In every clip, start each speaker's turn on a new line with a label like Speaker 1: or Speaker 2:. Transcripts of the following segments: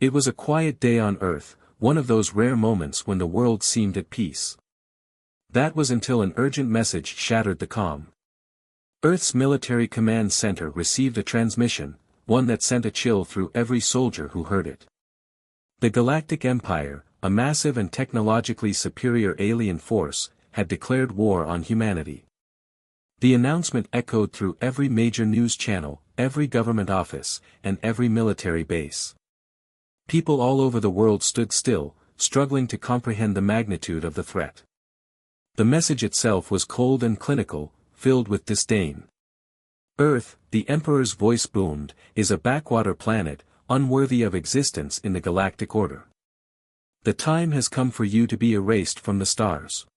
Speaker 1: It was a quiet day on Earth, one of those rare moments when the world seemed at peace. That was until an urgent message shattered the calm. Earth's military command center received a transmission, one that sent a chill through every soldier who heard it. The Galactic Empire, a massive and technologically superior alien force, had declared war on humanity. The announcement echoed through every major news channel, every government office, and every military base. People all over the world stood still, struggling to comprehend the magnitude of the threat. The message itself was cold and clinical, filled with disdain. Earth, the Emperor's voice boomed, is a backwater planet, unworthy of existence in the galactic order. The time has come for you to be erased from the stars.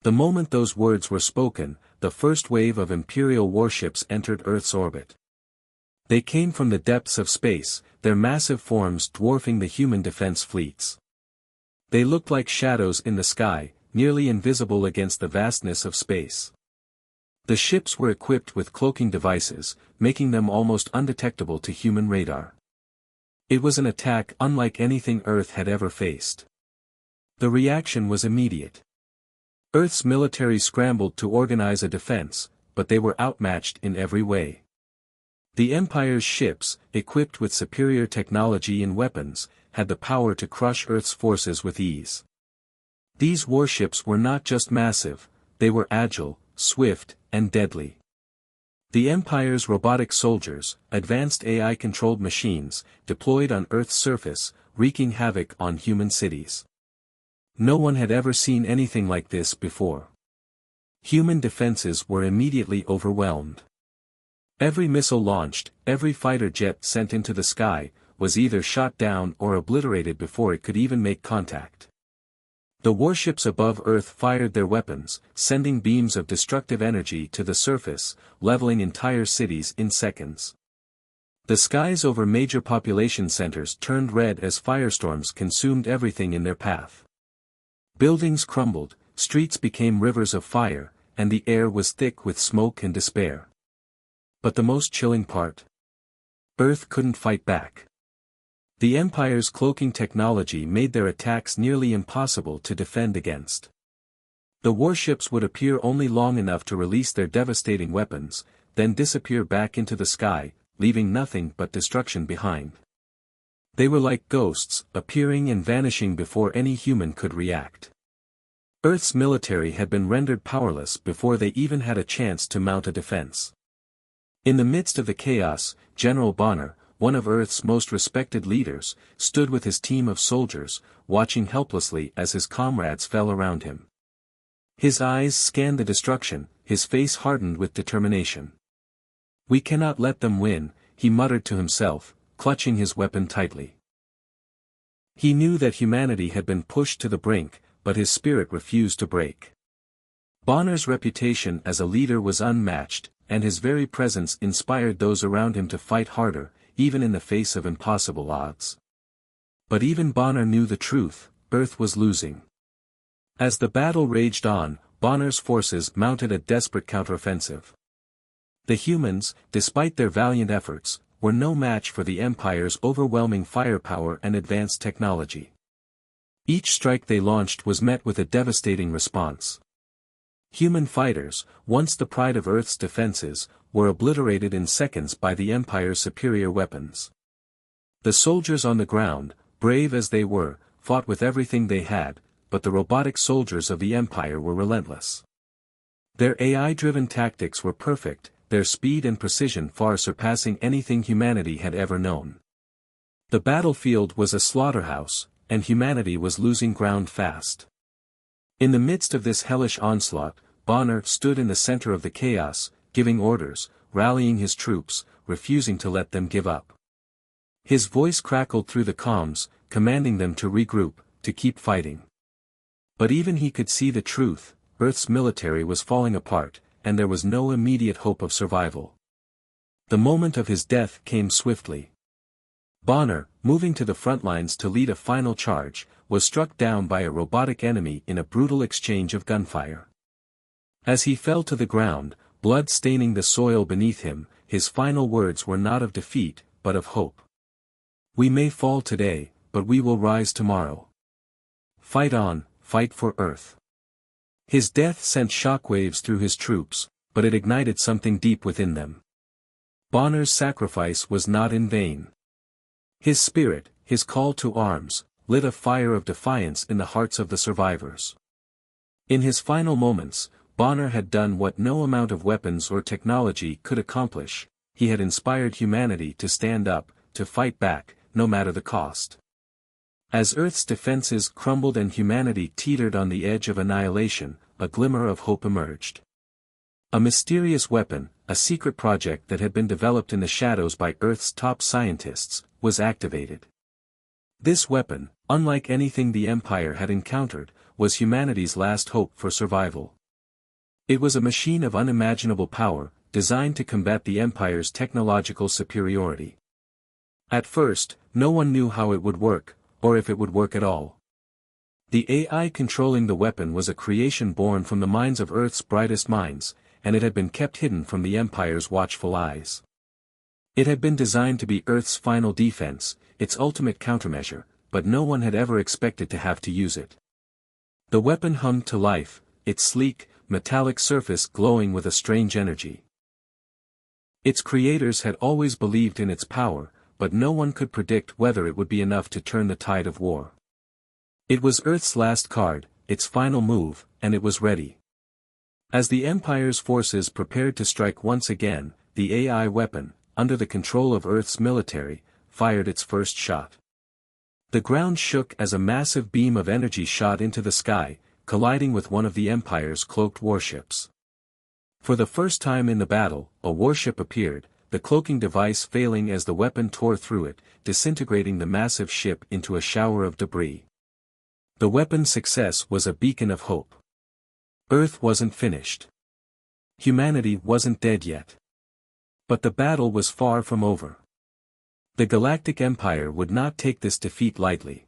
Speaker 1: The moment those words were spoken, the first wave of Imperial warships entered Earth's orbit. They came from the depths of space, their massive forms dwarfing the human defense fleets. They looked like shadows in the sky, nearly invisible against the vastness of space. The ships were equipped with cloaking devices, making them almost undetectable to human radar. It was an attack unlike anything Earth had ever faced. The reaction was immediate. Earth's military scrambled to organize a defense, but they were outmatched in every way. The Empire's ships, equipped with superior technology and weapons, had the power to crush Earth's forces with ease. These warships were not just massive, they were agile, swift, and deadly. The Empire's robotic soldiers, advanced AI-controlled machines, deployed on Earth's surface, wreaking havoc on human cities. No one had ever seen anything like this before. Human defenses were immediately overwhelmed. Every missile launched, every fighter jet sent into the sky, was either shot down or obliterated before it could even make contact. The warships above Earth fired their weapons, sending beams of destructive energy to the surface, leveling entire cities in seconds. The skies over major population centers turned red as firestorms consumed everything in their path. Buildings crumbled, streets became rivers of fire, and the air was thick with smoke and despair. But the most chilling part? Earth couldn't fight back. The Empire's cloaking technology made their attacks nearly impossible to defend against. The warships would appear only long enough to release their devastating weapons, then disappear back into the sky, leaving nothing but destruction behind. They were like ghosts, appearing and vanishing before any human could react. Earth's military had been rendered powerless before they even had a chance to mount a defense. In the midst of the chaos, General Bonner, one of Earth's most respected leaders, stood with his team of soldiers, watching helplessly as his comrades fell around him. His eyes scanned the destruction, his face hardened with determination. "We cannot let them win," he muttered to himself, clutching his weapon tightly. He knew that humanity had been pushed to the brink, but his spirit refused to break. Bonner's reputation as a leader was unmatched, and his very presence inspired those around him to fight harder, even in the face of impossible odds. But even Bonner knew the truth: Earth was losing. As the battle raged on, Bonner's forces mounted a desperate counteroffensive. The humans, despite their valiant efforts, were no match for the Empire's overwhelming firepower and advanced technology. Each strike they launched was met with a devastating response. Human fighters, once the pride of Earth's defenses, were obliterated in seconds by the Empire's superior weapons. The soldiers on the ground, brave as they were, fought with everything they had, but the robotic soldiers of the Empire were relentless. Their AI-driven tactics were perfect, their speed and precision far surpassing anything humanity had ever known. The battlefield was a slaughterhouse, and humanity was losing ground fast. In the midst of this hellish onslaught, Bonner stood in the center of the chaos, giving orders, rallying his troops, refusing to let them give up. His voice crackled through the comms, commanding them to regroup, to keep fighting. But even he could see the truth: Earth's military was falling apart, and there was no immediate hope of survival. The moment of his death came swiftly. Bonner, moving to the front lines to lead a final charge, was struck down by a robotic enemy in a brutal exchange of gunfire. As he fell to the ground, blood staining the soil beneath him, his final words were not of defeat, but of hope. We may fall today, but we will rise tomorrow. Fight on, fight for Earth. His death sent shockwaves through his troops, but it ignited something deep within them. Bonner's sacrifice was not in vain. His spirit, his call to arms, lit a fire of defiance in the hearts of the survivors. In his final moments, Bonner had done what no amount of weapons or technology could accomplish. He had inspired humanity to stand up, to fight back, no matter the cost. As Earth's defenses crumbled and humanity teetered on the edge of annihilation, a glimmer of hope emerged. A mysterious weapon, a secret project that had been developed in the shadows by Earth's top scientists, was activated. This weapon, unlike anything the Empire had encountered, was humanity's last hope for survival. It was a machine of unimaginable power, designed to combat the Empire's technological superiority. At first, no one knew how it would work, or if it would work at all. The AI controlling the weapon was a creation born from the minds of Earth's brightest minds, and it had been kept hidden from the Empire's watchful eyes. It had been designed to be Earth's final defense, its ultimate countermeasure, but no one had ever expected to have to use it. The weapon hummed to life, its sleek, metallic surface glowing with a strange energy. Its creators had always believed in its power, but no one could predict whether it would be enough to turn the tide of war. It was Earth's last card, its final move, and it was ready. As the Empire's forces prepared to strike once again, the AI weapon, under the control of Earth's military, fired its first shot. The ground shook as a massive beam of energy shot into the sky, colliding with one of the Empire's cloaked warships. For the first time in the battle, a warship appeared, the cloaking device failing as the weapon tore through it, disintegrating the massive ship into a shower of debris. The weapon's success was a beacon of hope. Earth wasn't finished. Humanity wasn't dead yet. But the battle was far from over. The Galactic Empire would not take this defeat lightly.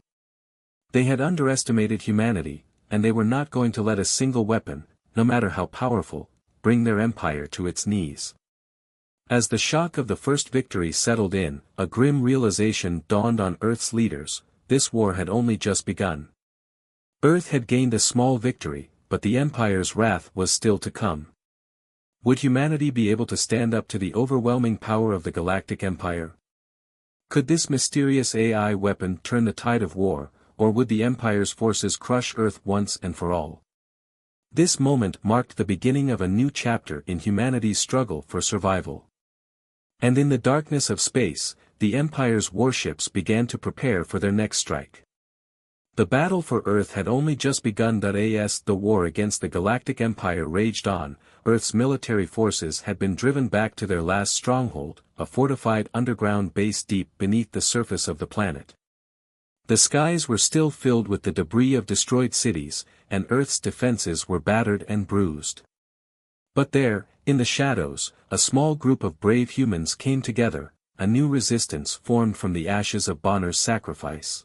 Speaker 1: They had underestimated humanity, and they were not going to let a single weapon, no matter how powerful, bring their empire to its knees. As the shock of the first victory settled in, a grim realization dawned on Earth's leaders: this war had only just begun. Earth had gained a small victory, but the Empire's wrath was still to come. Would humanity be able to stand up to the overwhelming power of the Galactic Empire? Could this mysterious AI weapon turn the tide of war, or would the Empire's forces crush Earth once and for all? This moment marked the beginning of a new chapter in humanity's struggle for survival. And in the darkness of space, the Empire's warships began to prepare for their next strike. The battle for Earth had only just begun. As the war against the Galactic Empire raged on, Earth's military forces had been driven back to their last stronghold, a fortified underground base deep beneath the surface of the planet. The skies were still filled with the debris of destroyed cities, and Earth's defenses were battered and bruised. But there, in the shadows, a small group of brave humans came together, a new resistance formed from the ashes of Bonner's sacrifice.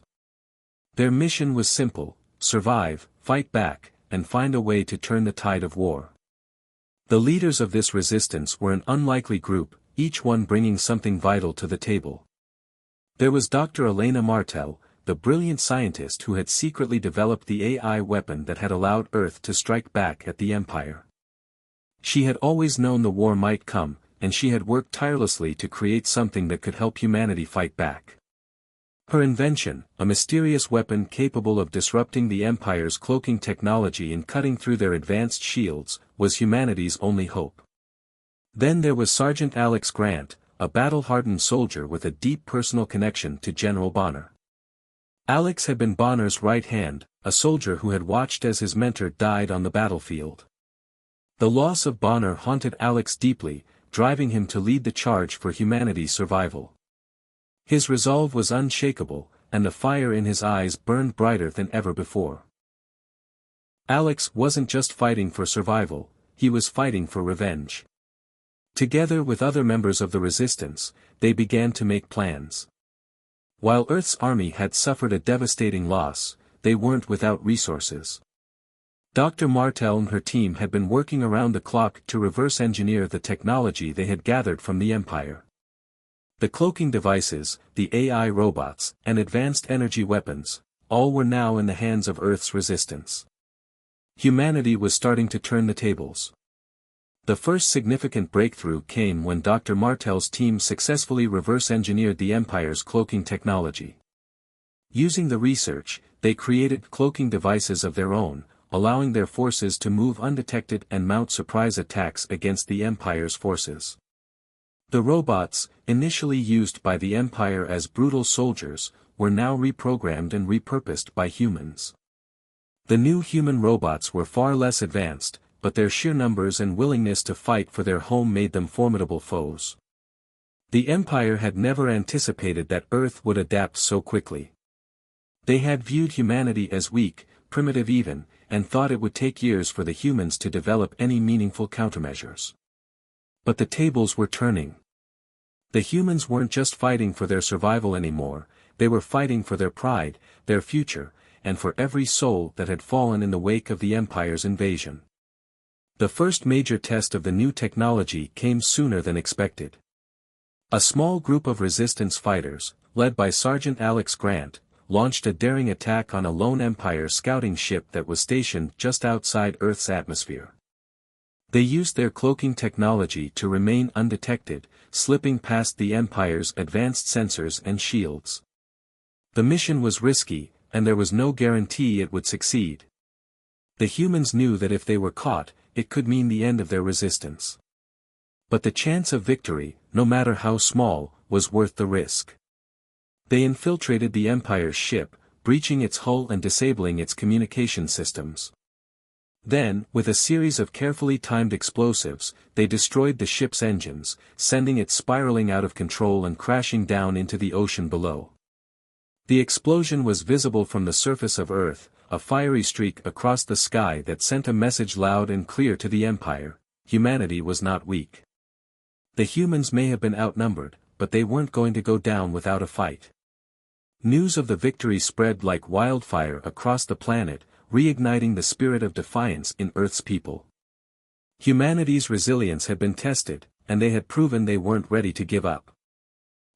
Speaker 1: Their mission was simple: survive, fight back, and find a way to turn the tide of war. The leaders of this resistance were an unlikely group, each one bringing something vital to the table. There was Dr. Elena Martel, the brilliant scientist who had secretly developed the AI weapon that had allowed Earth to strike back at the Empire. She had always known the war might come, and she had worked tirelessly to create something that could help humanity fight back. Her invention, a mysterious weapon capable of disrupting the Empire's cloaking technology and cutting through their advanced shields, was humanity's only hope. Then there was Sergeant Alex Grant, a battle-hardened soldier with a deep personal connection to General Bonner. Alex had been Bonner's right hand, a soldier who had watched as his mentor died on the battlefield. The loss of Bonner haunted Alex deeply, driving him to lead the charge for humanity's survival. His resolve was unshakable, and the fire in his eyes burned brighter than ever before. Alex wasn't just fighting for survival, he was fighting for revenge. Together with other members of the resistance, they began to make plans. While Earth's army had suffered a devastating loss, they weren't without resources. Dr. Martel and her team had been working around the clock to reverse engineer the technology they had gathered from the Empire. The cloaking devices, the AI robots, and advanced energy weapons, all were now in the hands of Earth's resistance. Humanity was starting to turn the tables. The first significant breakthrough came when Dr. Martel's team successfully reverse-engineered the Empire's cloaking technology. Using the research, they created cloaking devices of their own, allowing their forces to move undetected and mount surprise attacks against the Empire's forces. The robots, initially used by the Empire as brutal soldiers, were now reprogrammed and repurposed by humans. The new human robots were far less advanced, but their sheer numbers and willingness to fight for their home made them formidable foes. The Empire had never anticipated that Earth would adapt so quickly. They had viewed humanity as weak, primitive even, and thought it would take years for the humans to develop any meaningful countermeasures. But the tables were turning. The humans weren't just fighting for their survival anymore, they were fighting for their pride, their future, and for every soul that had fallen in the wake of the Empire's invasion. The first major test of the new technology came sooner than expected. A small group of resistance fighters, led by Sergeant Alex Grant, launched a daring attack on a lone Empire scouting ship that was stationed just outside Earth's atmosphere. They used their cloaking technology to remain undetected, slipping past the Empire's advanced sensors and shields. The mission was risky, and there was no guarantee it would succeed. The humans knew that if they were caught, it could mean the end of their resistance. But the chance of victory, no matter how small, was worth the risk. They infiltrated the Empire's ship, breaching its hull and disabling its communication systems. Then, with a series of carefully timed explosives, they destroyed the ship's engines, sending it spiraling out of control and crashing down into the ocean below. The explosion was visible from the surface of Earth, a fiery streak across the sky that sent a message loud and clear to the Empire: humanity was not weak. The humans may have been outnumbered, but they weren't going to go down without a fight. News of the victory spread like wildfire across the planet, reigniting the spirit of defiance in Earth's people. Humanity's resilience had been tested, and they had proven they weren't ready to give up.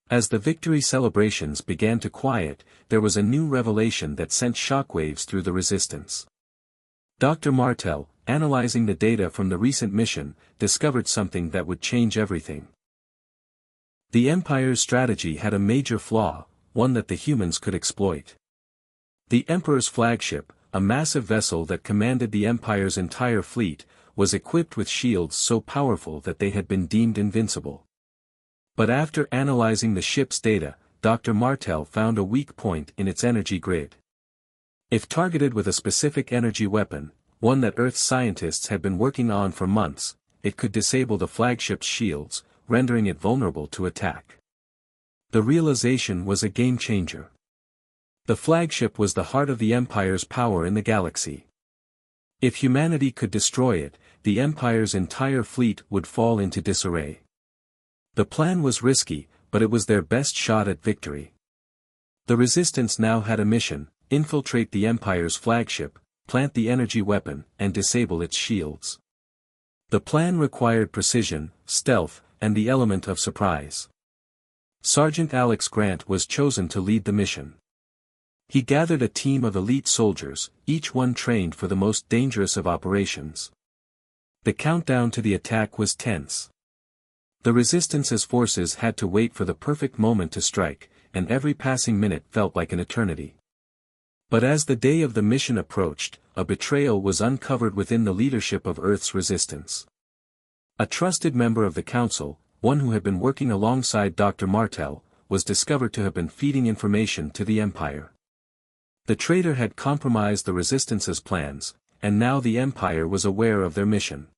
Speaker 1: As the victory celebrations began to quiet, there was a new revelation that sent shockwaves through the resistance. Dr. Martel, analyzing the data from the recent mission, discovered something that would change everything. The Empire's strategy had a major flaw, one that the humans could exploit. The Emperor's flagship, a massive vessel that commanded the Empire's entire fleet, was equipped with shields so powerful that they had been deemed invincible. But after analyzing the ship's data, Dr. Martel found a weak point in its energy grid. If targeted with a specific energy weapon, one that Earth's scientists had been working on for months, it could disable the flagship's shields, rendering it vulnerable to attack. The realization was a game-changer. The flagship was the heart of the Empire's power in the galaxy. If humanity could destroy it, the Empire's entire fleet would fall into disarray. The plan was risky, but it was their best shot at victory. The Resistance now had a mission: infiltrate the Empire's flagship, plant the energy weapon, and disable its shields. The plan required precision, stealth, and the element of surprise. Sergeant Alex Grant was chosen to lead the mission. He gathered a team of elite soldiers, each one trained for the most dangerous of operations. The countdown to the attack was tense. The Resistance's forces had to wait for the perfect moment to strike, and every passing minute felt like an eternity. But as the day of the mission approached, a betrayal was uncovered within the leadership of Earth's resistance. A trusted member of the Council, one who had been working alongside Dr. Martel, was discovered to have been feeding information to the Empire. The traitor had compromised the Resistance's plans, and now the Empire was aware of their mission.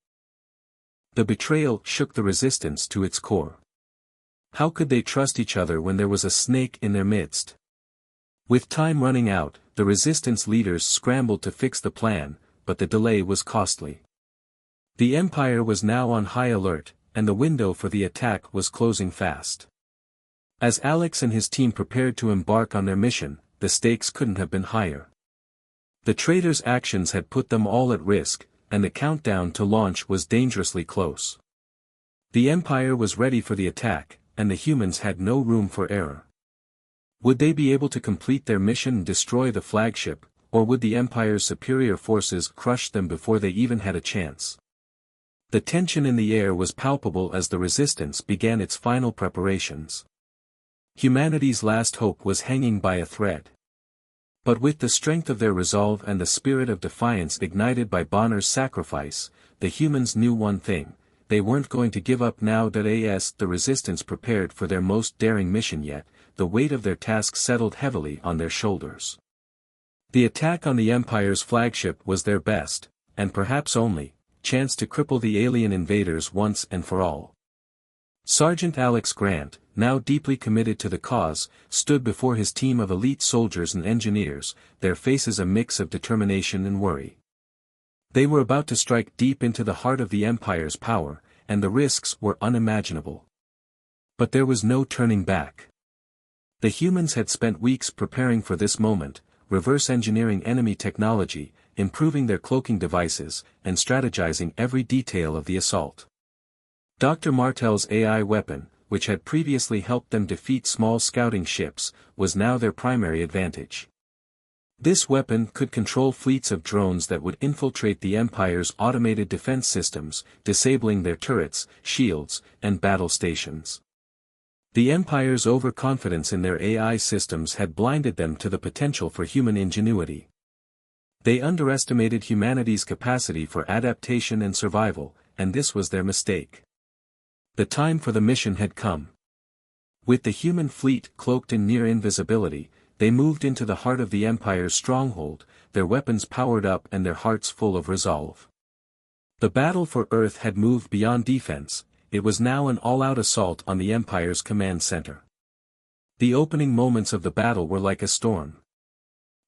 Speaker 1: The betrayal shook the Resistance to its core. How could they trust each other when there was a snake in their midst? With time running out, the Resistance leaders scrambled to fix the plan, but the delay was costly. The Empire was now on high alert, and the window for the attack was closing fast. As Alex and his team prepared to embark on their mission, the stakes couldn't have been higher. The traitors' actions had put them all at risk, and the countdown to launch was dangerously close. The Empire was ready for the attack, and the humans had no room for error. Would they be able to complete their mission and destroy the flagship, or would the Empire's superior forces crush them before they even had a chance? The tension in the air was palpable as the Resistance began its final preparations. Humanity's last hope was hanging by a thread. But with the strength of their resolve and the spirit of defiance ignited by Bonner's sacrifice, the humans knew one thing: they weren't going to give up now. As the Resistance prepared for their most daring mission yet, the weight of their task settled heavily on their shoulders. The attack on the Empire's flagship was their best, and perhaps only, chance to cripple the alien invaders once and for all. Sergeant Alex Grant, now deeply committed to the cause, stood before his team of elite soldiers and engineers, their faces a mix of determination and worry. They were about to strike deep into the heart of the Empire's power, and the risks were unimaginable. But there was no turning back. The humans had spent weeks preparing for this moment, reverse engineering enemy technology, improving their cloaking devices, and strategizing every detail of the assault. Dr. Martel's AI weapon, which had previously helped them defeat small scouting ships, was now their primary advantage. This weapon could control fleets of drones that would infiltrate the Empire's automated defense systems, disabling their turrets, shields, and battle stations. The Empire's overconfidence in their AI systems had blinded them to the potential for human ingenuity. They underestimated humanity's capacity for adaptation and survival, and this was their mistake. The time for the mission had come. With the human fleet cloaked in near invisibility, they moved into the heart of the Empire's stronghold, their weapons powered up and their hearts full of resolve. The battle for Earth had moved beyond defense, it was now an all-out assault on the Empire's command center. The opening moments of the battle were like a storm.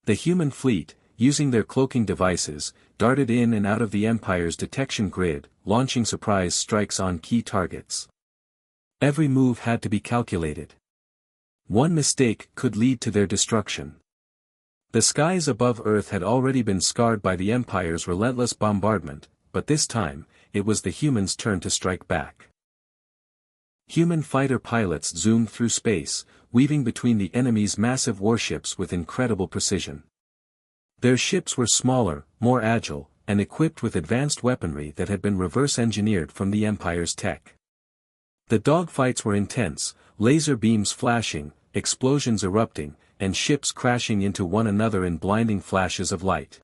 Speaker 1: The human fleet, using their cloaking devices, darted in and out of the Empire's detection grid, launching surprise strikes on key targets. Every move had to be calculated. One mistake could lead to their destruction. The skies above Earth had already been scarred by the Empire's relentless bombardment, but this time, it was the humans' turn to strike back. Human fighter pilots zoomed through space, weaving between the enemy's massive warships with incredible precision. Their ships were smaller, more agile, and equipped with advanced weaponry that had been reverse-engineered from the Empire's tech. The dogfights were intense, laser beams flashing, explosions erupting, and ships crashing into one another in blinding flashes of light.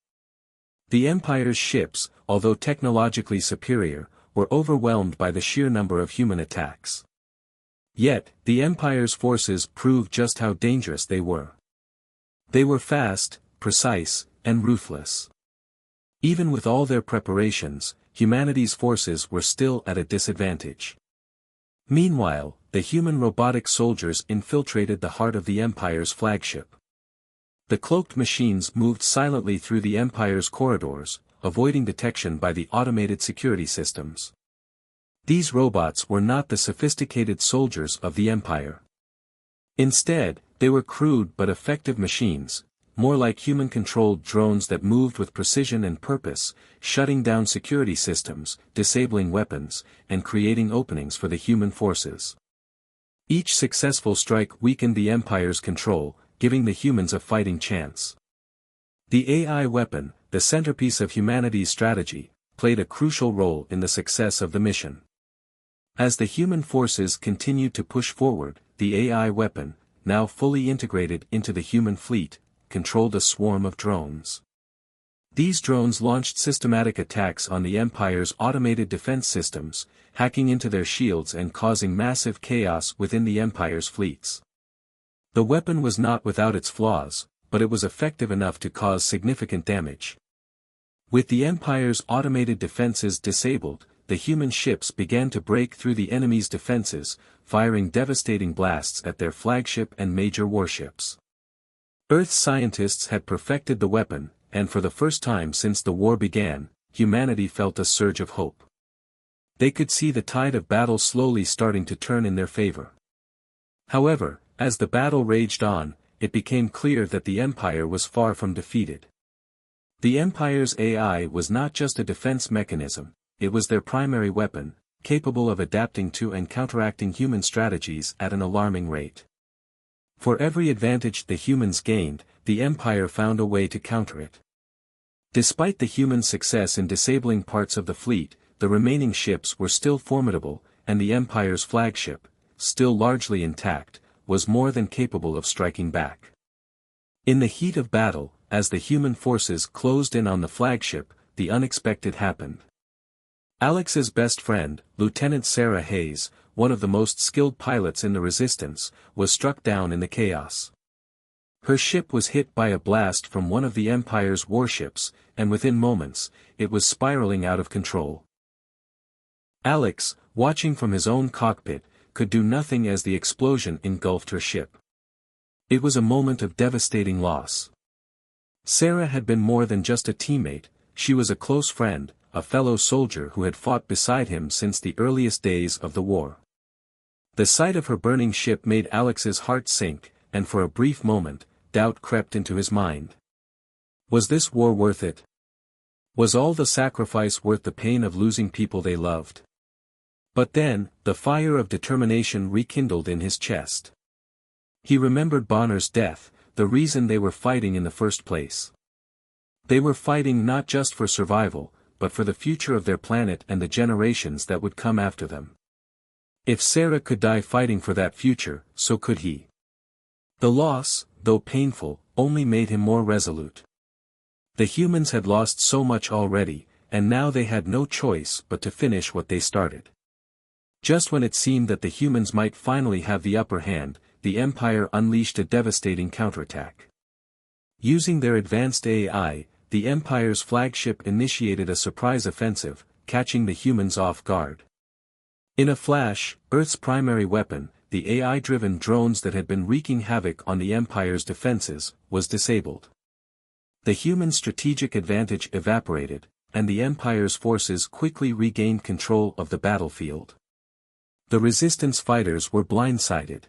Speaker 1: The Empire's ships, although technologically superior, were overwhelmed by the sheer number of human attacks. Yet, the Empire's forces proved just how dangerous they were. They were fast, precise, and ruthless. Even with all their preparations, humanity's forces were still at a disadvantage. Meanwhile, the human robotic soldiers infiltrated the heart of the Empire's flagship. The cloaked machines moved silently through the Empire's corridors, avoiding detection by the automated security systems. These robots were not the sophisticated soldiers of the Empire. Instead, they were crude but effective machines, more like human-controlled drones that moved with precision and purpose, shutting down security systems, disabling weapons, and creating openings for the human forces. Each successful strike weakened the Empire's control, giving the humans a fighting chance. The AI weapon, the centerpiece of humanity's strategy, played a crucial role in the success of the mission. As the human forces continued to push forward, the AI weapon, now fully integrated into the human fleet, controlled a swarm of drones. These drones launched systematic attacks on the Empire's automated defense systems, hacking into their shields and causing massive chaos within the Empire's fleets. The weapon was not without its flaws, but it was effective enough to cause significant damage. With the Empire's automated defenses disabled, the human ships began to break through the enemy's defenses, firing devastating blasts at their flagship and major warships. Earth's scientists had perfected the weapon, and for the first time since the war began, humanity felt a surge of hope. They could see the tide of battle slowly starting to turn in their favor. However, as the battle raged on, it became clear that the Empire was far from defeated. The Empire's AI was not just a defense mechanism, it was their primary weapon, capable of adapting to and counteracting human strategies at an alarming rate. For every advantage the humans gained, the Empire found a way to counter it. Despite the human success in disabling parts of the fleet, the remaining ships were still formidable, and the Empire's flagship, still largely intact, was more than capable of striking back. In the heat of battle, as the human forces closed in on the flagship, the unexpected happened. Alex's best friend, Lieutenant Sarah Hayes, one of the most skilled pilots in the Resistance, was struck down in the chaos. Her ship was hit by a blast from one of the Empire's warships, and within moments, it was spiraling out of control. Alex, watching from his own cockpit, could do nothing as the explosion engulfed her ship. It was a moment of devastating loss. Sarah had been more than just a teammate, she was a close friend, a fellow soldier who had fought beside him since the earliest days of the war. The sight of her burning ship made Alex's heart sink, and for a brief moment, doubt crept into his mind. Was this war worth it? Was all the sacrifice worth the pain of losing people they loved? But then, the fire of determination rekindled in his chest. He remembered Bonner's death, the reason they were fighting in the first place. They were fighting not just for survival, but for the future of their planet and the generations that would come after them. If Sarah could die fighting for that future, so could he. The loss, though painful, only made him more resolute. The humans had lost so much already, and now they had no choice but to finish what they started. Just when it seemed that the humans might finally have the upper hand, the Empire unleashed a devastating counterattack. Using their advanced AI, the Empire's flagship initiated a surprise offensive, catching the humans off guard. In a flash, Earth's primary weapon, the AI-driven drones that had been wreaking havoc on the Empire's defenses, was disabled. The human strategic advantage evaporated, and the Empire's forces quickly regained control of the battlefield. The Resistance fighters were blindsided.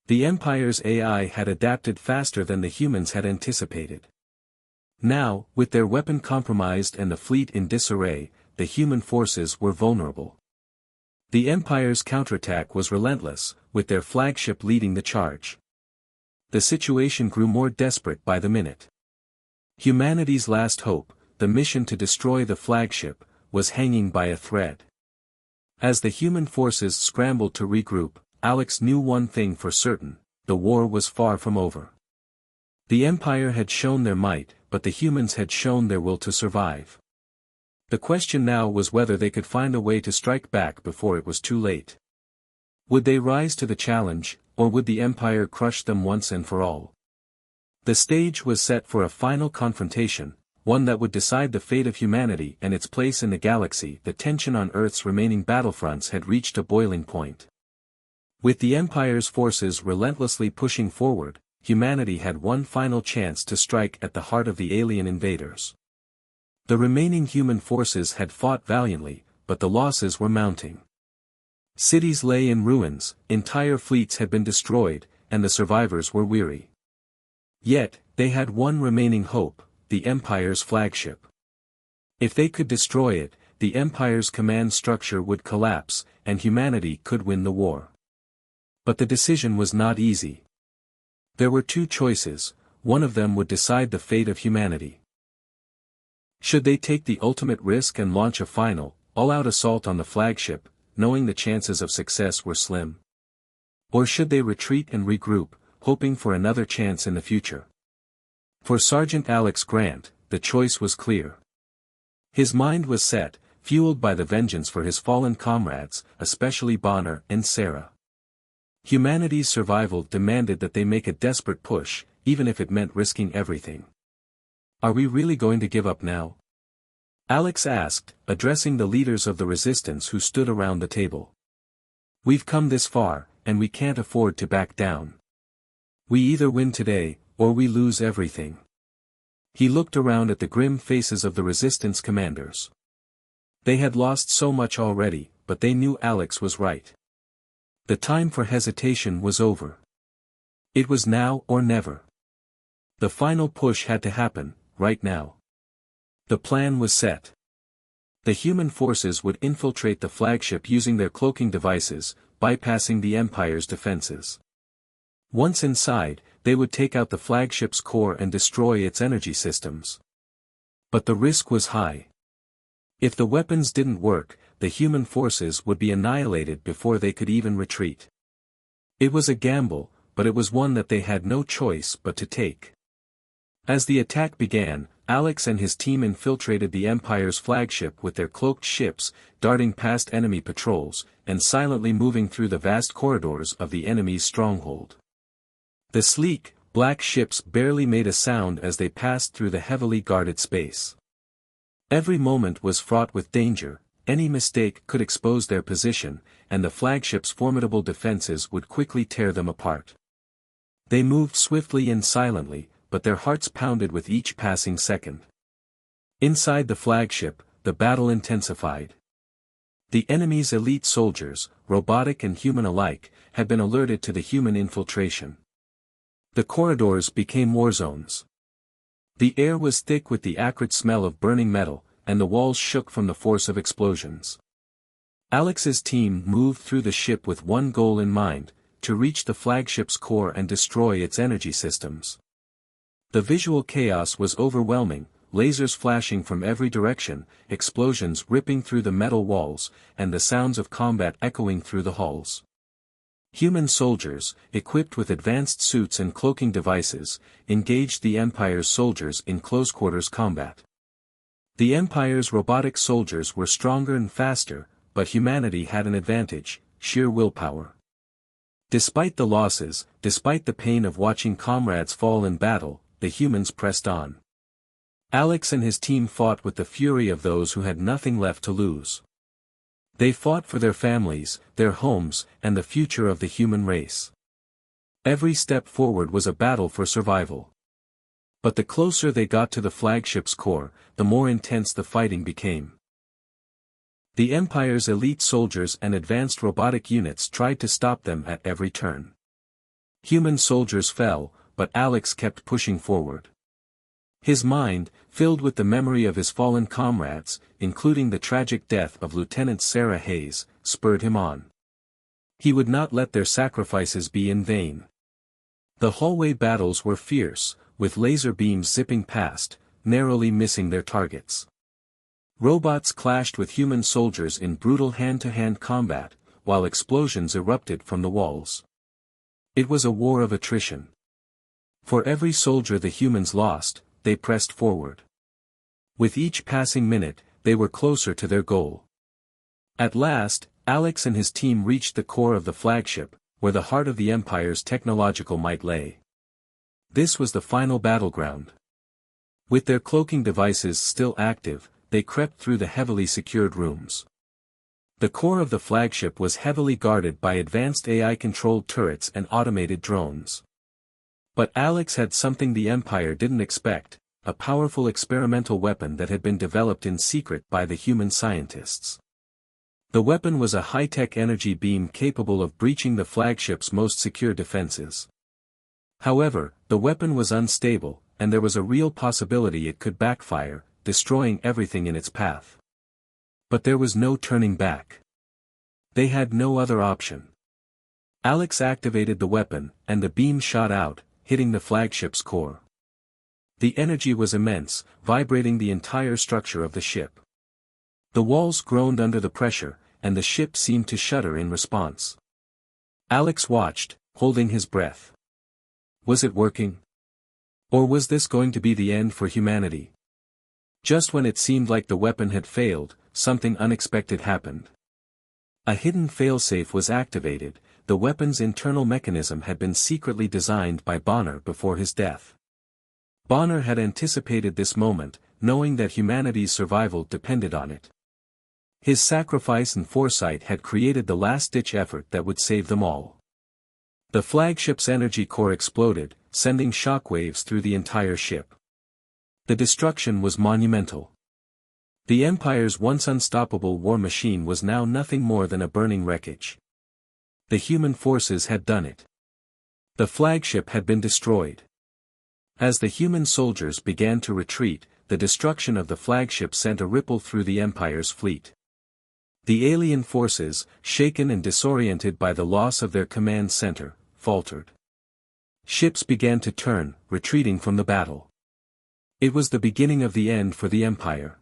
Speaker 1: The Empire's AI had adapted faster than the humans had anticipated. Now, with their weapon compromised and the fleet in disarray, the human forces were vulnerable. The Empire's counterattack was relentless, with their flagship leading the charge. The situation grew more desperate by the minute. Humanity's last hope, the mission to destroy the flagship, was hanging by a thread. As the human forces scrambled to regroup, Alex knew one thing for certain: the war was far from over. The Empire had shown their might, but the humans had shown their will to survive. The question now was whether they could find a way to strike back before it was too late. Would they rise to the challenge, or would the Empire crush them once and for all? The stage was set for a final confrontation, one that would decide the fate of humanity and its place in the galaxy. The tension on Earth's remaining battlefronts had reached a boiling point. With the Empire's forces relentlessly pushing forward, humanity had one final chance to strike at the heart of the alien invaders. The remaining human forces had fought valiantly, but the losses were mounting. Cities lay in ruins, entire fleets had been destroyed, and the survivors were weary. Yet, they had one remaining hope: the Empire's flagship. If they could destroy it, the Empire's command structure would collapse, and humanity could win the war. But the decision was not easy. There were two choices, one of them would decide the fate of humanity. Should they take the ultimate risk and launch a final, all-out assault on the flagship, knowing the chances of success were slim? Or should they retreat and regroup, hoping for another chance in the future? For Sergeant Alex Grant, the choice was clear. His mind was set, fueled by the vengeance for his fallen comrades, especially Bonner and Sarah. Humanity's survival demanded that they make a desperate push, even if it meant risking everything. Are we really going to give up now? Alex asked, addressing the leaders of the Resistance who stood around the table. We've come this far, and we can't afford to back down. We either win today, or we lose everything. He looked around at the grim faces of the Resistance commanders. They had lost so much already, but they knew Alex was right. The time for hesitation was over. It was now or never. The final push had to happen, right now. The plan was set. The human forces would infiltrate the flagship using their cloaking devices, bypassing the Empire's defenses. Once inside, they would take out the flagship's core and destroy its energy systems. But the risk was high. If the weapons didn't work, the human forces would be annihilated before they could even retreat. It was a gamble, but it was one that they had no choice but to take. As the attack began, Alex and his team infiltrated the Empire's flagship with their cloaked ships, darting past enemy patrols, and silently moving through the vast corridors of the enemy's stronghold. The sleek, black ships barely made a sound as they passed through the heavily guarded space. Every moment was fraught with danger, any mistake could expose their position, and the flagship's formidable defenses would quickly tear them apart. They moved swiftly and silently, but their hearts pounded with each passing second. Inside the flagship, the battle intensified. The enemy's elite soldiers, robotic and human alike, had been alerted to the human infiltration. The corridors became war zones. The air was thick with the acrid smell of burning metal, and the walls shook from the force of explosions. Alex's team moved through the ship with one goal in mind, to reach the flagship's core and destroy its energy systems. The visual chaos was overwhelming, lasers flashing from every direction, explosions ripping through the metal walls, and the sounds of combat echoing through the halls. Human soldiers, equipped with advanced suits and cloaking devices, engaged the Empire's soldiers in close-quarters combat. The Empire's robotic soldiers were stronger and faster, but humanity had an advantage: sheer willpower. Despite the losses, despite the pain of watching comrades fall in battle, the humans pressed on. Alex and his team fought with the fury of those who had nothing left to lose. They fought for their families, their homes, and the future of the human race. Every step forward was a battle for survival. But the closer they got to the flagship's core, the more intense the fighting became. The Empire's elite soldiers and advanced robotic units tried to stop them at every turn. Human soldiers fell, but Alex kept pushing forward. His mind, filled with the memory of his fallen comrades, including the tragic death of Lieutenant Sarah Hayes, spurred him on. He would not let their sacrifices be in vain. The hallway battles were fierce, with laser beams zipping past, narrowly missing their targets. Robots clashed with human soldiers in brutal hand-to-hand combat, while explosions erupted from the walls. It was a war of attrition. For every soldier the humans lost, they pressed forward. With each passing minute, they were closer to their goal. At last, Alex and his team reached the core of the flagship, where the heart of the Empire's technological might lay. This was the final battleground. With their cloaking devices still active, they crept through the heavily secured rooms. The core of the flagship was heavily guarded by advanced AI-controlled turrets and automated drones. But Alex had something the Empire didn't expect: a powerful experimental weapon that had been developed in secret by the human scientists. The weapon was a high-tech energy beam capable of breaching the flagship's most secure defenses. However, the weapon was unstable, and there was a real possibility it could backfire, destroying everything in its path. But there was no turning back. They had no other option. Alex activated the weapon, and the beam shot out, hitting the flagship's core. The energy was immense, vibrating the entire structure of the ship. The walls groaned under the pressure, and the ship seemed to shudder in response. Alex watched, holding his breath. Was it working? Or was this going to be the end for humanity? Just when it seemed like the weapon had failed, something unexpected happened. A hidden failsafe was activated. The weapon's internal mechanism had been secretly designed by Bonner before his death. Bonner had anticipated this moment, knowing that humanity's survival depended on it. His sacrifice and foresight had created the last-ditch effort that would save them all. The flagship's energy core exploded, sending shockwaves through the entire ship. The destruction was monumental. The Empire's once unstoppable war machine was now nothing more than a burning wreckage. The human forces had done it. The flagship had been destroyed. As the human soldiers began to retreat, the destruction of the flagship sent a ripple through the Empire's fleet. The alien forces, shaken and disoriented by the loss of their command center, faltered. Ships began to turn, retreating from the battle. It was the beginning of the end for the Empire.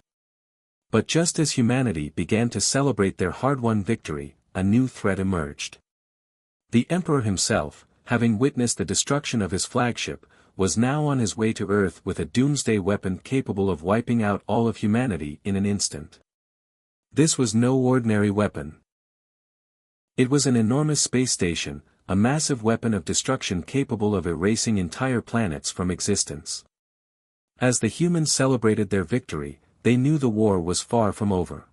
Speaker 1: But just as humanity began to celebrate their hard-won victory, a new threat emerged. The Emperor himself, having witnessed the destruction of his flagship, was now on his way to Earth with a doomsday weapon capable of wiping out all of humanity in an instant. This was no ordinary weapon. It was an enormous space station, a massive weapon of destruction capable of erasing entire planets from existence. As the humans celebrated their victory, they knew the war was far from over.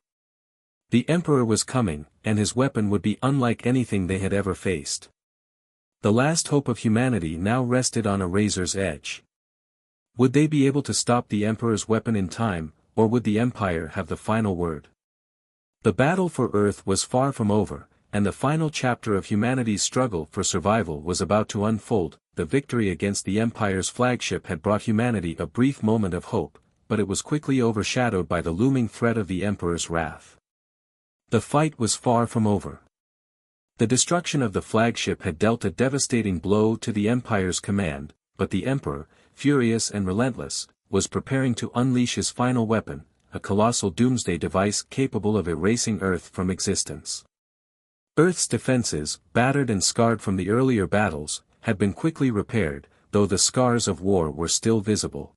Speaker 1: The Emperor was coming, and his weapon would be unlike anything they had ever faced. The last hope of humanity now rested on a razor's edge. Would they be able to stop the Emperor's weapon in time, or would the Empire have the final word? The battle for Earth was far from over, and the final chapter of humanity's struggle for survival was about to unfold. The victory against the Empire's flagship had brought humanity a brief moment of hope, but it was quickly overshadowed by the looming threat of the Emperor's wrath. The fight was far from over. The destruction of the flagship had dealt a devastating blow to the Empire's command, but the Emperor, furious and relentless, was preparing to unleash his final weapon, a colossal doomsday device capable of erasing Earth from existence. Earth's defenses, battered and scarred from the earlier battles, had been quickly repaired, though the scars of war were still visible.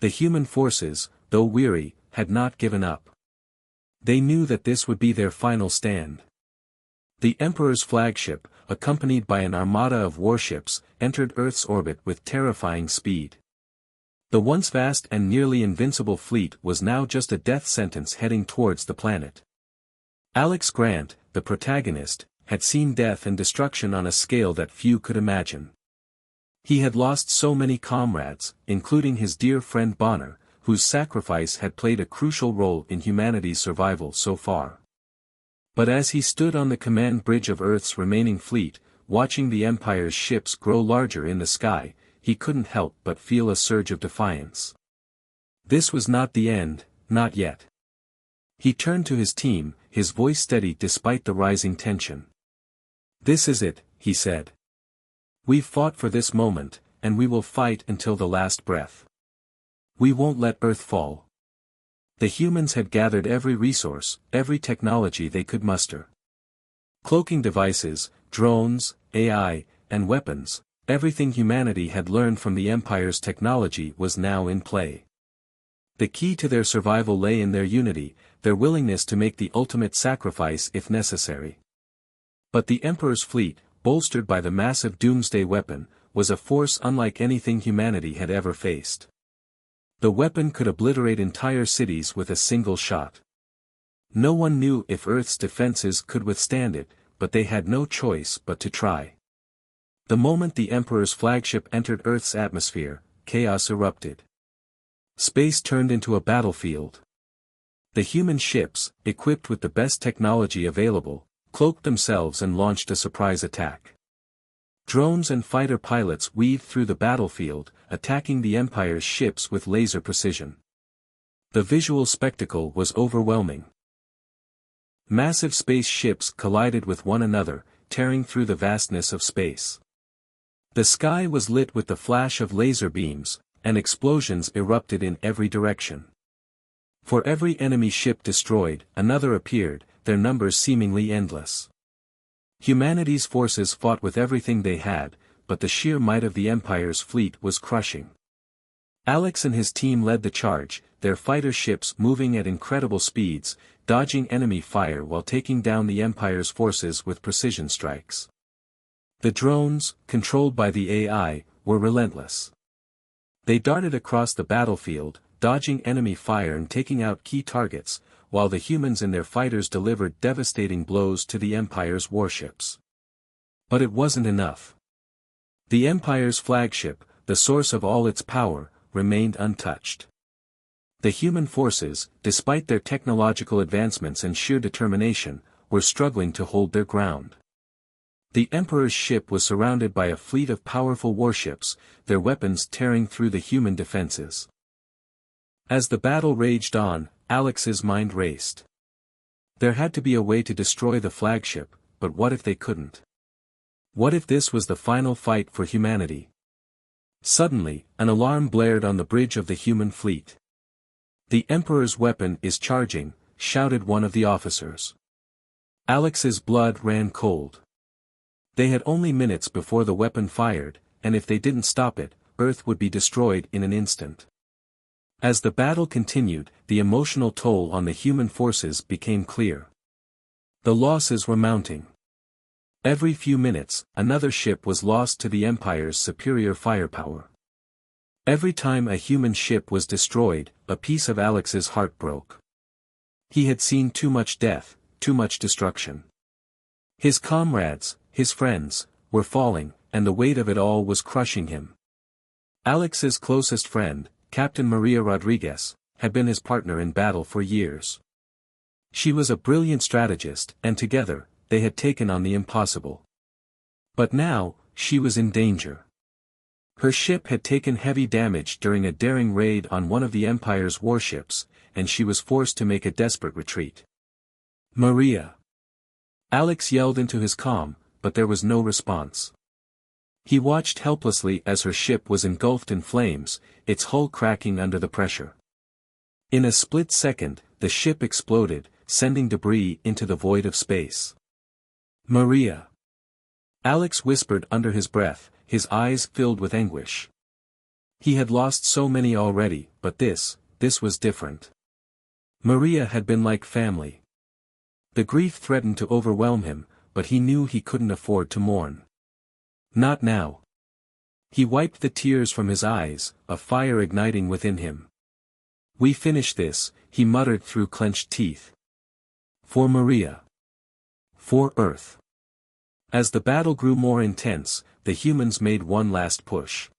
Speaker 1: The human forces, though weary, had not given up. They knew that this would be their final stand. The Emperor's flagship, accompanied by an armada of warships, entered Earth's orbit with terrifying speed. The once vast and nearly invincible fleet was now just a death sentence heading towards the planet. Alex Grant, the protagonist, had seen death and destruction on a scale that few could imagine. He had lost so many comrades, including his dear friend Bonner, whose sacrifice had played a crucial role in humanity's survival so far. But as he stood on the command bridge of Earth's remaining fleet, watching the Empire's ships grow larger in the sky, he couldn't help but feel a surge of defiance. This was not the end, not yet. He turned to his team, his voice steady despite the rising tension. "This is it," he said. "We've fought for this moment, and we will fight until the last breath. We won't let Earth fall." The humans had gathered every resource, every technology they could muster. Cloaking devices, drones, AI, and weapons, everything humanity had learned from the Empire's technology was now in play. The key to their survival lay in their unity, their willingness to make the ultimate sacrifice if necessary. But the Emperor's fleet, bolstered by the massive doomsday weapon, was a force unlike anything humanity had ever faced. The weapon could obliterate entire cities with a single shot. No one knew if Earth's defenses could withstand it, but they had no choice but to try. The moment the Emperor's flagship entered Earth's atmosphere, chaos erupted. Space turned into a battlefield. The human ships, equipped with the best technology available, cloaked themselves and launched a surprise attack. Drones and fighter pilots weaved through the battlefield, attacking the Empire's ships with laser precision. The visual spectacle was overwhelming. Massive space ships collided with one another, tearing through the vastness of space. The sky was lit with the flash of laser beams, and explosions erupted in every direction. For every enemy ship destroyed, another appeared, their numbers seemingly endless. Humanity's forces fought with everything they had, but the sheer might of the Empire's fleet was crushing. Alex and his team led the charge, their fighter ships moving at incredible speeds, dodging enemy fire while taking down the Empire's forces with precision strikes. The drones, controlled by the AI, were relentless. They darted across the battlefield, dodging enemy fire and taking out key targets, while the humans and their fighters delivered devastating blows to the Empire's warships. But it wasn't enough. The Empire's flagship, the source of all its power, remained untouched. The human forces, despite their technological advancements and sheer determination, were struggling to hold their ground. The Emperor's ship was surrounded by a fleet of powerful warships, their weapons tearing through the human defenses. As the battle raged on, Alex's mind raced. There had to be a way to destroy the flagship, but what if they couldn't? What if this was the final fight for humanity? Suddenly, an alarm blared on the bridge of the human fleet. "The Emperor's weapon is charging," shouted one of the officers. Alex's blood ran cold. They had only minutes before the weapon fired, and if they didn't stop it, Earth would be destroyed in an instant. As the battle continued, the emotional toll on the human forces became clear. The losses were mounting. Every few minutes, another ship was lost to the Empire's superior firepower. Every time a human ship was destroyed, a piece of Alex's heart broke. He had seen too much death, too much destruction. His comrades, his friends, were falling, and the weight of it all was crushing him. Alex's closest friend, Captain Maria Rodriguez, had been his partner in battle for years. She was a brilliant strategist, and together, they had taken on the impossible. But now, she was in danger. Her ship had taken heavy damage during a daring raid on one of the Empire's warships, and she was forced to make a desperate retreat. "Maria!" Alex yelled into his comm, but there was no response. He watched helplessly as her ship was engulfed in flames, its hull cracking under the pressure. In a split second, the ship exploded, sending debris into the void of space. "Maria!" Alex whispered under his breath, his eyes filled with anguish. He had lost so many already, but this was different. Maria had been like family. The grief threatened to overwhelm him, but he knew he couldn't afford to mourn. Not now. He wiped the tears from his eyes, a fire igniting within him. "We finish this," he muttered through clenched teeth. "For Maria. For Earth." As the battle grew more intense, the humans made one last push.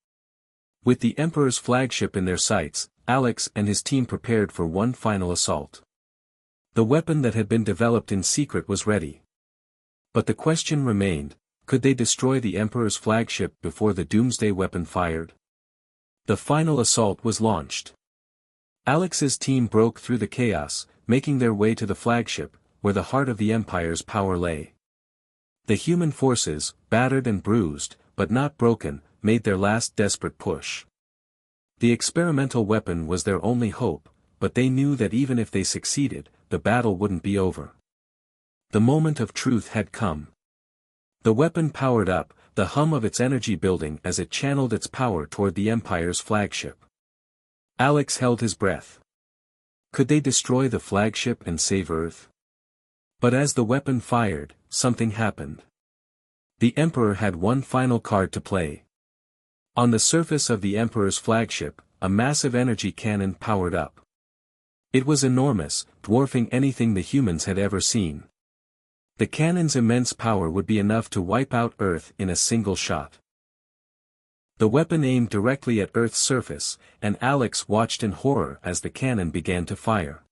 Speaker 1: With the Emperor's flagship in their sights, Alex and his team prepared for one final assault. The weapon that had been developed in secret was ready. But the question remained, could they destroy the Emperor's flagship before the doomsday weapon fired? The final assault was launched. Alex's team broke through the chaos, making their way to the flagship, where the heart of the Empire's power lay. The human forces, battered and bruised, but not broken, made their last desperate push. The experimental weapon was their only hope, but they knew that even if they succeeded, the battle wouldn't be over. The moment of truth had come. The weapon powered up, the hum of its energy building as it channeled its power toward the Empire's flagship. Alex held his breath. Could they destroy the flagship and save Earth? But as the weapon fired, something happened. The Emperor had one final card to play. On the surface of the Emperor's flagship, a massive energy cannon powered up. It was enormous, dwarfing anything the humans had ever seen. The cannon's immense power would be enough to wipe out Earth in a single shot. The weapon aimed directly at Earth's surface, and Alex watched in horror as the cannon began to fire.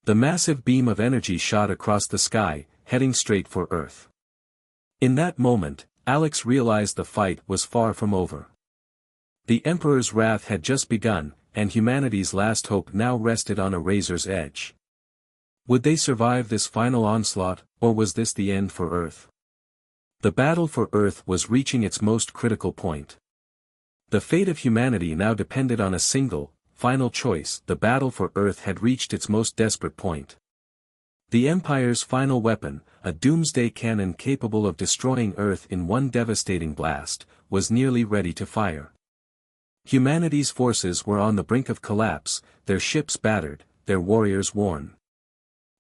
Speaker 1: The massive beam of energy shot across the sky, heading straight for Earth. In that moment, Alex realized the fight was far from over. The Emperor's wrath had just begun, and humanity's last hope now rested on a razor's edge. Would they survive this final onslaught, or was this the end for Earth? The battle for Earth was reaching its most critical point. The fate of humanity now depended on a single, final choice. The battle for Earth had reached its most desperate point. The Empire's final weapon, a doomsday cannon capable of destroying Earth in one devastating blast, was nearly ready to fire. Humanity's forces were on the brink of collapse, their ships battered, their warriors worn.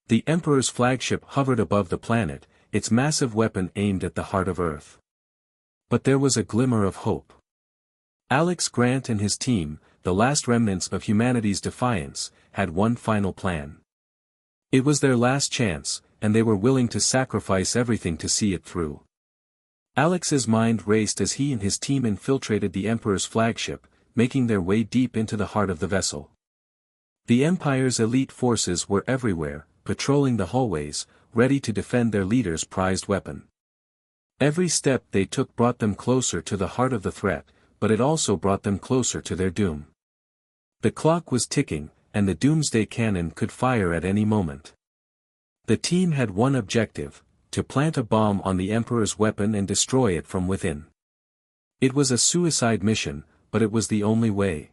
Speaker 1: The Emperor's flagship hovered above the planet, its massive weapon aimed at the heart of Earth. But there was a glimmer of hope. Alex Grant and his team, the last remnants of humanity's defiance, had one final plan. It was their last chance, and they were willing to sacrifice everything to see it through. Alex's mind raced as he and his team infiltrated the Emperor's flagship, making their way deep into the heart of the vessel. The Empire's elite forces were everywhere, patrolling the hallways, ready to defend their leader's prized weapon. Every step they took brought them closer to the heart of the threat, but it also brought them closer to their doom. The clock was ticking, and the doomsday cannon could fire at any moment. The team had one objective: to plant a bomb on the Emperor's weapon and destroy it from within. It was a suicide mission, but it was the only way.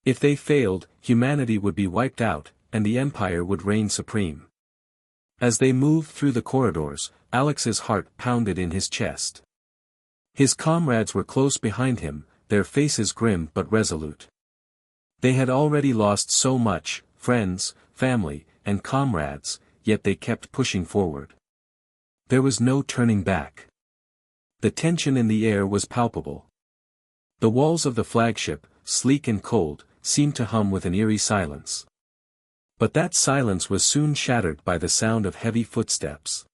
Speaker 1: If they failed, humanity would be wiped out, and the Empire would reign supreme. As they moved through the corridors, Alex's heart pounded in his chest. His comrades were close behind him, their faces grim but resolute. They had already lost so much: friends, family, and comrades, yet they kept pushing forward. There was no turning back. The tension in the air was palpable. The walls of the flagship, sleek and cold, seemed to hum with an eerie silence. But that silence was soon shattered by the sound of heavy footsteps.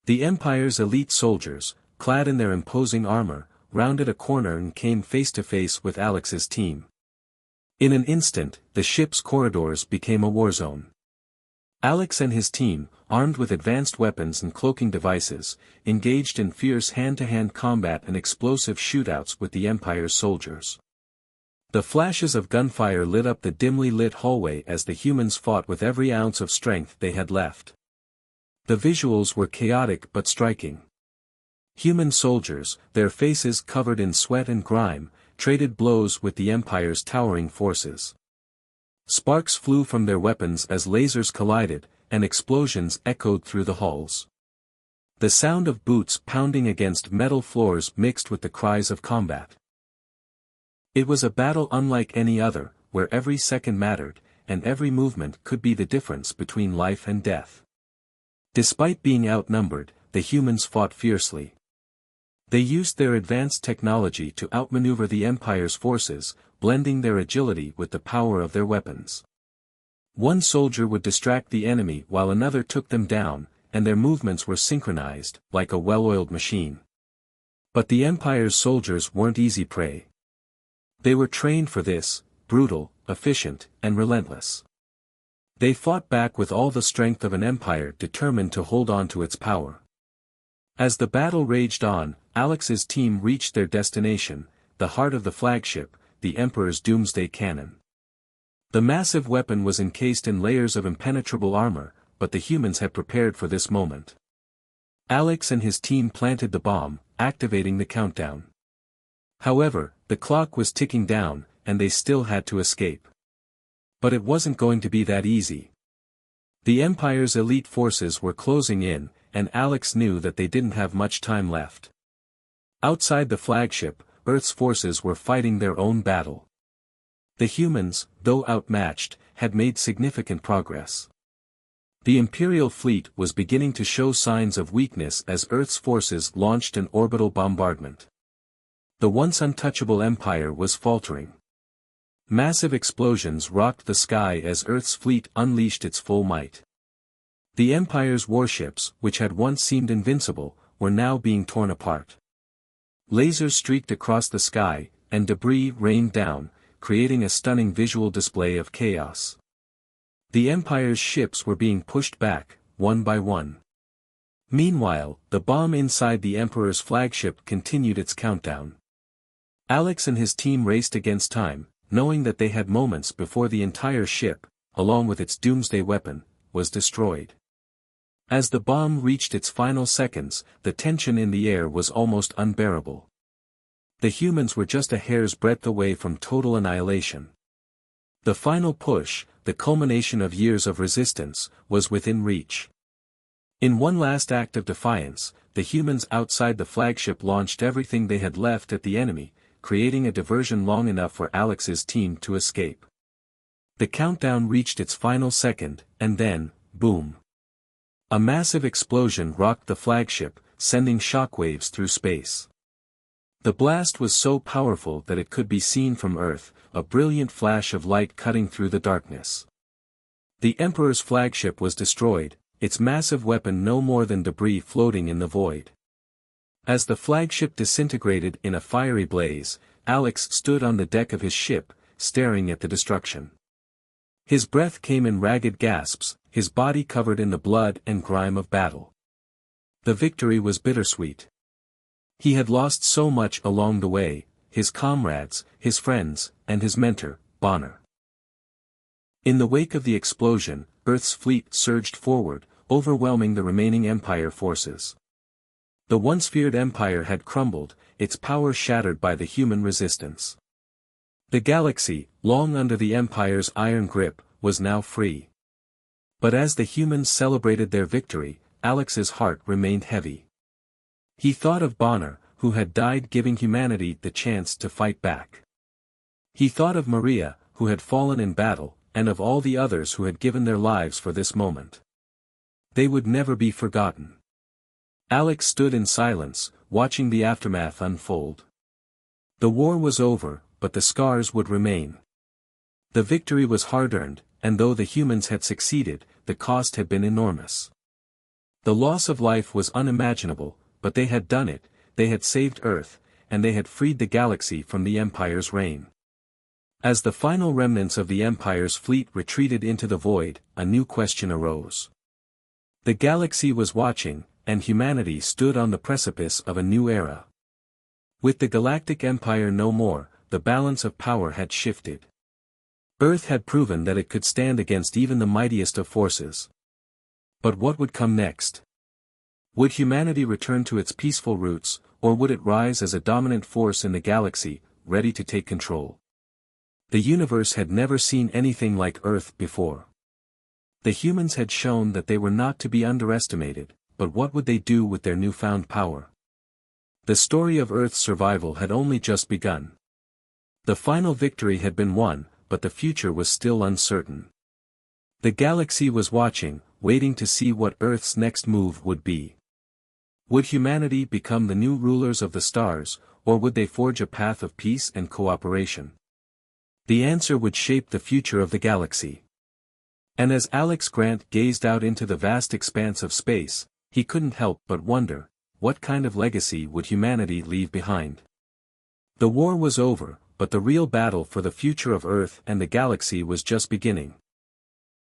Speaker 1: The Empire's elite soldiers, clad in their imposing armor, rounded a corner and came face to face with Alex's team. In an instant, the ship's corridors became a war zone. Alex and his team, armed with advanced weapons and cloaking devices, engaged in fierce hand-to-hand combat and explosive shootouts with the Empire's soldiers. The flashes of gunfire lit up the dimly lit hallway as the humans fought with every ounce of strength they had left. The visuals were chaotic but striking. Human soldiers, their faces covered in sweat and grime, traded blows with the Empire's towering forces. Sparks flew from their weapons as lasers collided, and explosions echoed through the halls. The sound of boots pounding against metal floors mixed with the cries of combat. It was a battle unlike any other, where every second mattered, and every movement could be the difference between life and death. Despite being outnumbered, the humans fought fiercely. They used their advanced technology to outmaneuver the Empire's forces, blending their agility with the power of their weapons. One soldier would distract the enemy while another took them down, and their movements were synchronized, like a well-oiled machine. But the Empire's soldiers weren't easy prey. They were trained for this: brutal, efficient, and relentless. They fought back with all the strength of an empire determined to hold on to its power. As the battle raged on, Alex's team reached their destination, the heart of the flagship, the Emperor's doomsday cannon. The massive weapon was encased in layers of impenetrable armor, but the humans had prepared for this moment. Alex and his team planted the bomb, activating the countdown. However, the clock was ticking down, and they still had to escape. But it wasn't going to be that easy. The Empire's elite forces were closing in, and Alex knew that they didn't have much time left. Outside the flagship, Earth's forces were fighting their own battle. The humans, though outmatched, had made significant progress. The Imperial fleet was beginning to show signs of weakness as Earth's forces launched an orbital bombardment. The once untouchable Empire was faltering. Massive explosions rocked the sky as Earth's fleet unleashed its full might. The Empire's warships, which had once seemed invincible, were now being torn apart. Lasers streaked across the sky, and debris rained down, creating a stunning visual display of chaos. The Empire's ships were being pushed back, one by one. Meanwhile, the bomb inside the Emperor's flagship continued its countdown. Alex and his team raced against time, knowing that they had moments before the entire ship, along with its doomsday weapon, was destroyed. As the bomb reached its final seconds, the tension in the air was almost unbearable. The humans were just a hair's breadth away from total annihilation. The final push, the culmination of years of resistance, was within reach. In one last act of defiance, the humans outside the flagship launched everything they had left at the enemy, creating a diversion long enough for Alex's team to escape. The countdown reached its final second, and then, boom. A massive explosion rocked the flagship, sending shockwaves through space. The blast was so powerful that it could be seen from Earth, a brilliant flash of light cutting through the darkness. The Emperor's flagship was destroyed, its massive weapon no more than debris floating in the void. As the flagship disintegrated in a fiery blaze, Alex stood on the deck of his ship, staring at the destruction. His breath came in ragged gasps, his body covered in the blood and grime of battle. The victory was bittersweet. He had lost so much along the way: his comrades, his friends, and his mentor, Bonner. In the wake of the explosion, Earth's fleet surged forward, overwhelming the remaining Empire forces. The once feared Empire had crumbled, its power shattered by the human resistance. The galaxy, long under the Empire's iron grip, was now free. But as the humans celebrated their victory, Alex's heart remained heavy. He thought of Bonner, who had died giving humanity the chance to fight back. He thought of Maria, who had fallen in battle, and of all the others who had given their lives for this moment. They would never be forgotten. Alex stood in silence, watching the aftermath unfold. The war was over, but the scars would remain. The victory was hard-earned, and though the humans had succeeded, the cost had been enormous. The loss of life was unimaginable, but they had done it, they had saved Earth, and they had freed the galaxy from the Empire's reign. As the final remnants of the Empire's fleet retreated into the void, a new question arose. The galaxy was watching, and humanity stood on the precipice of a new era. With the Galactic Empire no more, the balance of power had shifted. Earth had proven that it could stand against even the mightiest of forces. But what would come next? Would humanity return to its peaceful roots, or would it rise as a dominant force in the galaxy, ready to take control? The universe had never seen anything like Earth before. The humans had shown that they were not to be underestimated, but what would they do with their newfound power? The story of Earth's survival had only just begun. The final victory had been won, but the future was still uncertain. The galaxy was watching, waiting to see what Earth's next move would be. Would humanity become the new rulers of the stars, or would they forge a path of peace and cooperation? The answer would shape the future of the galaxy. And as Alex Grant gazed out into the vast expanse of space, he couldn't help but wonder, what kind of legacy would humanity leave behind? The war was over, but the real battle for the future of Earth and the galaxy was just beginning.